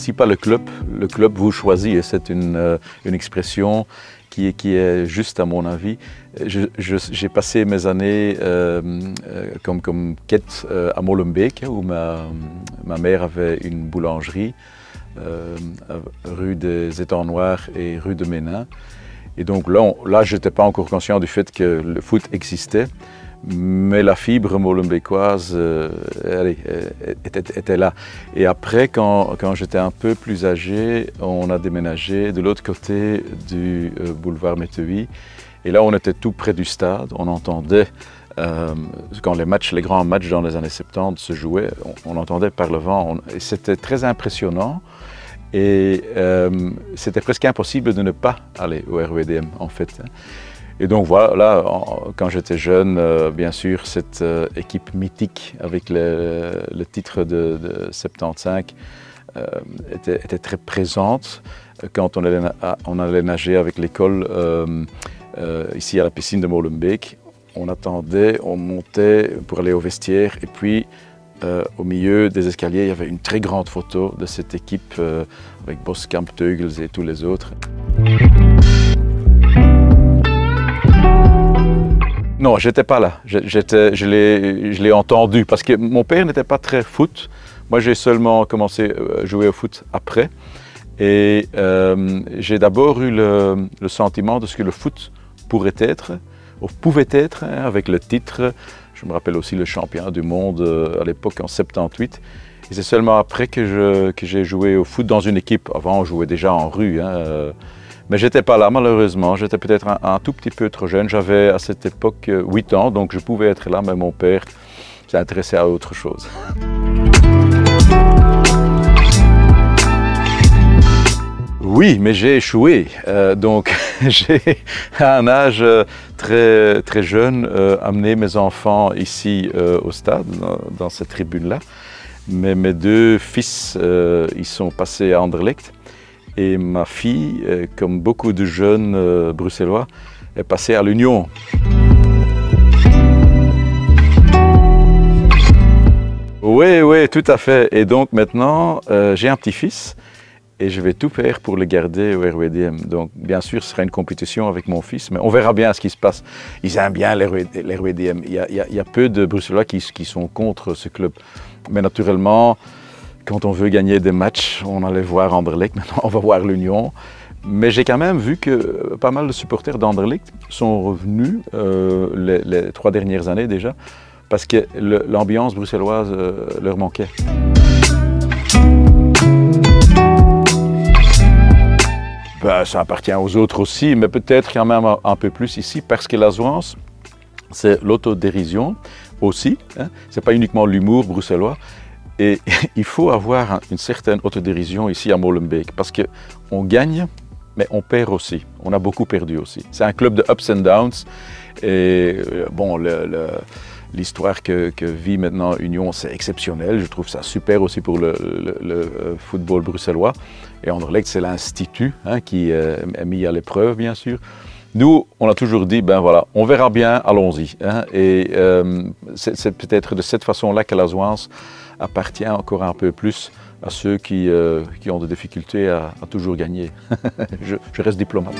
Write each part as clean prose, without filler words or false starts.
choisit pas le club vous choisit, et c'est une expression qui est juste à mon avis. J'ai passé mes années comme quête à Molenbeek, où ma mère avait une boulangerie, rue des Étangs Noirs et rue de Ménin. Et donc là je n'étais pas encore conscient du fait que le foot existait, mais la fibre molenbeekoise était là. Et après, quand j'étais un peu plus âgé, on a déménagé de l'autre côté du boulevard Méteuil. Et là, on était tout près du stade. On entendait, quand les grands matchs dans les années 70 se jouaient, on entendait par le vent. Et c'était très impressionnant. Et c'était presque impossible de ne pas aller au RWDM, en fait. Et donc voilà, quand j'étais jeune, bien sûr, cette équipe mythique avec le titre de 75 était très présente. Quand on allait nager avec l'école ici à la piscine de Molenbeek, on attendait, on montait pour aller au vestiaire, et puis au milieu des escaliers, il y avait une très grande photo de cette équipe avec Boskamp, Teugels et tous les autres. Non, j'étais pas là. Je l'ai entendu parce que mon père n'était pas très foot. Moi, j'ai seulement commencé à jouer au foot après. Et j'ai d'abord eu le sentiment de ce que le foot pourrait être, ou pouvait être, hein, avec le titre. Je me rappelle aussi le champion du monde à l'époque en 78. Et c'est seulement après que j'ai joué au foot dans une équipe. Avant, on jouait déjà en rue. Hein, mais j'étais pas là, malheureusement. J'étais peut-être un tout petit peu trop jeune. J'avais à cette époque 8 ans, donc je pouvais être là, mais mon père s'est intéressé à autre chose. Oui, mais j'ai échoué. Donc j'ai, à un âge très jeune, amené mes enfants ici au stade, dans cette tribune-là. Mais mes deux fils, ils sont passés à Anderlecht. Et ma fille, comme beaucoup de jeunes bruxellois, est passée à l'Union. Oui, tout à fait. Et donc maintenant, j'ai un petit-fils et je vais tout faire pour le garder au RWDM. Donc bien sûr, ce sera une compétition avec mon fils, mais on verra bien ce qui se passe. Ils aiment bien l'RWDM. Il y a peu de Bruxellois qui sont contre ce club. Mais naturellement, quand on veut gagner des matchs, on allait voir Anderlecht, maintenant on va voir l'Union. Mais j'ai quand même vu que pas mal de supporters d'Anderlecht sont revenus les 3 dernières années déjà, parce que l'ambiance bruxelloise leur manquait. Ben, ça appartient aux autres aussi, mais peut-être quand même un peu plus ici, parce que la Zwans, c'est l'autodérision aussi, hein. Ce n'est pas uniquement l'humour bruxellois. Et il faut avoir une certaine autodérision ici à Molenbeek, parce qu'on gagne, mais on perd aussi. On a beaucoup perdu aussi. C'est un club de ups and downs. Et bon, l'histoire que vit maintenant Union, c'est exceptionnel. Je trouve ça super aussi pour le football bruxellois. Et Anderlecht, c'est l'institut, hein, qui est mis à l'épreuve, bien sûr. Nous, on a toujours dit, ben voilà, on verra bien, allons-y. Hein. Et c'est peut-être de cette façon-là que la Zwans appartient encore un peu plus à ceux qui ont des difficultés à toujours gagner. je reste diplomate.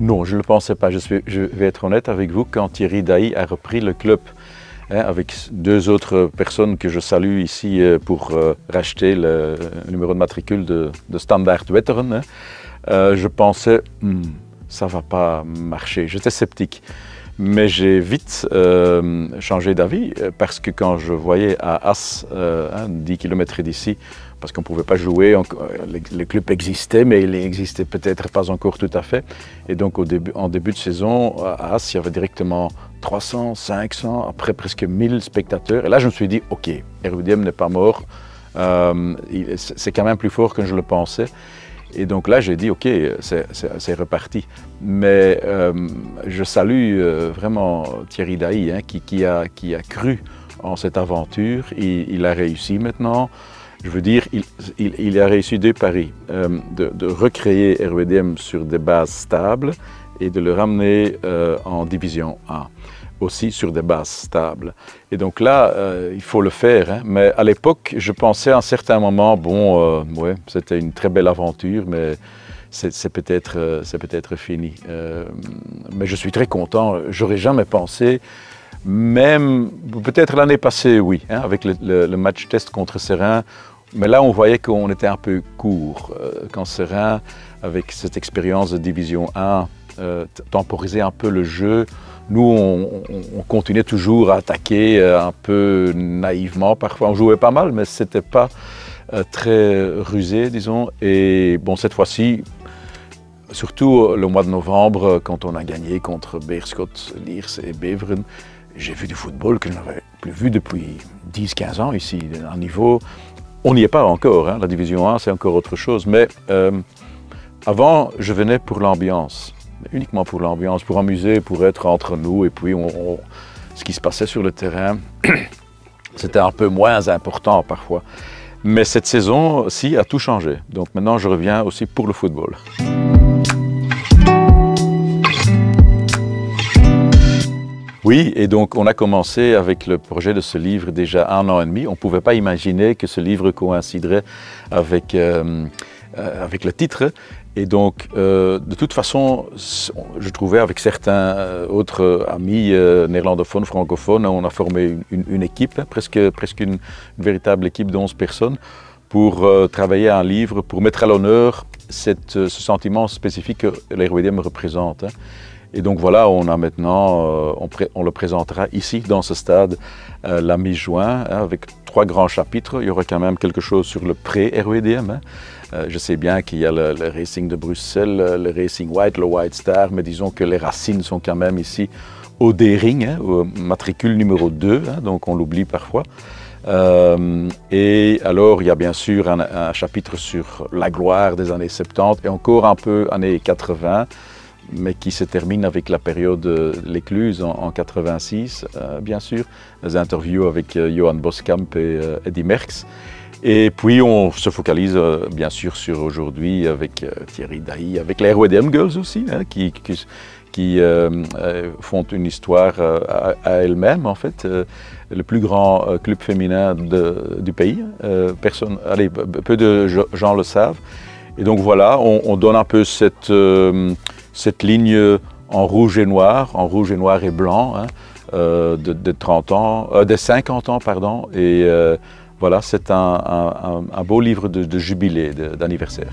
Non, je ne le pensais pas. Je vais être honnête avec vous, quand Thierry Dailly a repris le club, hein, avec 2 autres personnes que je salue ici pour racheter le numéro de matricule de Standard Wetteren, hein, je pensais, ça ne va pas marcher. J'étais sceptique. Mais j'ai vite changé d'avis, parce que quand je voyais à As, 10 km d'ici, parce qu'on ne pouvait pas jouer, les clubs existaient, mais ils n'existaient peut-être pas encore tout à fait. Et donc en début de saison, à As, il y avait directement 300, 500, après presque 1000 spectateurs. Et là, je me suis dit, ok, RWDM n'est pas mort, c'est quand même plus fort que je le pensais. Et donc là, j'ai dit, ok, c'est reparti. Mais je salue vraiment Thierry Dailly, hein, qui a cru en cette aventure. Il a réussi maintenant. Je veux dire, il a réussi 2 paris, de recréer RWDM sur des bases stables et de le ramener en division 1. aussi sur des bases stables. Et donc là, il faut le faire. Hein. Mais à l'époque, je pensais à un certain moment, bon, ouais, c'était une très belle aventure, mais c'est peut-être fini. Mais je suis très content. J'aurais jamais pensé, même peut-être l'année passée, oui, hein, avec le match test contre Seraing. Mais là, on voyait qu'on était un peu court. Quand Seraing, avec cette expérience de Division 1, temporisait un peu le jeu, nous, on continuait toujours à attaquer un peu naïvement. Parfois, on jouait pas mal, mais ce n'était pas très rusé, disons. Et bon, cette fois-ci, surtout le mois de novembre, quand on a gagné contre Beerschot, Liers et Beveren, j'ai vu du football que je n'avais plus vu depuis 10-15 ans ici. Un niveau, on n'y est pas encore, hein. La Division 1, c'est encore autre chose. Mais avant, je venais pour l'ambiance. Uniquement pour l'ambiance, pour amuser, pour être entre nous. Et puis, ce qui se passait sur le terrain, c'était un peu moins important parfois. Mais cette saison-ci a tout changé. Donc maintenant, je reviens aussi pour le football. Oui, et donc on a commencé avec le projet de ce livre déjà 1 an et demi. On ne pouvait pas imaginer que ce livre coïnciderait avec le titre. Et donc, de toute façon, je trouvais avec certains autres amis néerlandophones, francophones, on a formé une équipe, presque une véritable équipe de 11 personnes, pour travailler un livre, pour mettre à l'honneur ce sentiment spécifique que l'RWDM représente. Hein. Et donc voilà, on a maintenant, on le présentera ici, dans ce stade, la mi-juin, hein, avec 3 grands chapitres. Il y aura quand même quelque chose sur le pré-RWDM. Hein. Je sais bien qu'il y a le Racing de Bruxelles, le Racing White, le White Star, mais disons que les racines sont quand même ici au D-Ring, hein, au matricule numéro 2, hein, donc on l'oublie parfois. Et alors, il y a bien sûr un chapitre sur la gloire des années 70 et encore un peu années 80, mais qui se termine avec la période de l'Écluse en 86, bien sûr. Les interviews avec Johan Boskamp et Eddy Merckx. Et puis on se focalise bien sûr sur aujourd'hui avec Thierry Dailly, avec les RWDM Girls aussi, hein, qui font une histoire à elles-mêmes en fait. Le plus grand club féminin du pays. Peu de gens le savent. Et donc voilà, on donne un peu cette ligne en rouge et noir et blanc, hein, de 50 ans, pardon. Et voilà, c'est un beau livre de jubilé, d'anniversaire.